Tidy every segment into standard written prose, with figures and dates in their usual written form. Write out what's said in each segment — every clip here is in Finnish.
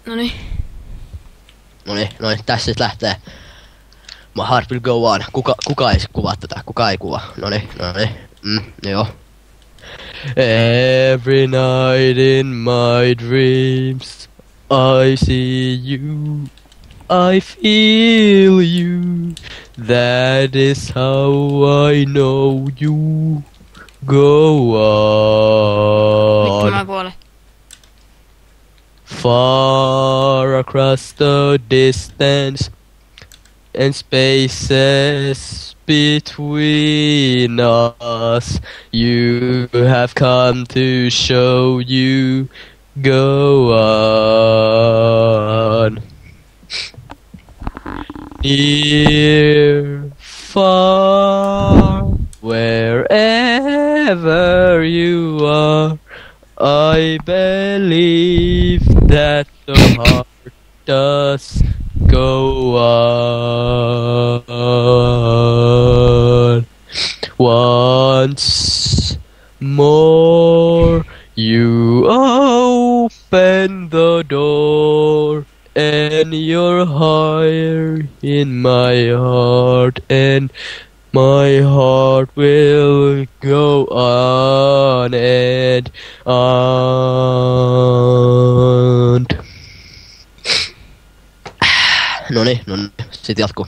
Noniin. Noniin, tässä sit lähtee. My heart will go on. Kuka ei kuvaa tätä? Kuka ei kuvaa? Noniin. Joo. Every night in my dreams I see you, I feel you. That is how I know you. Go Vittu mä on. kuolen. Far across the distance and spaces between us, you have come to show you. Go on. Near, far, wherever you are, I believe that the heart does go on. Once more, you open the door, and you're higher in my heart, and my heart will go on and on. Noniin, sit jatkuu.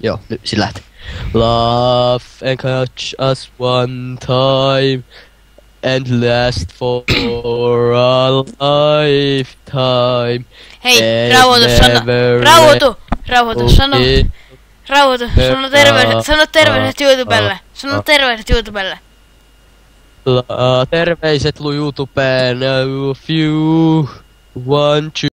Joo, nyt sit lähti. Love and catch us one time and last for a lifetime. Hei, rauhoitu, sano terveiset YouTubelle. Sano terveiset YouTubelle. Terveiset YouTubeen. Few, 1, 2.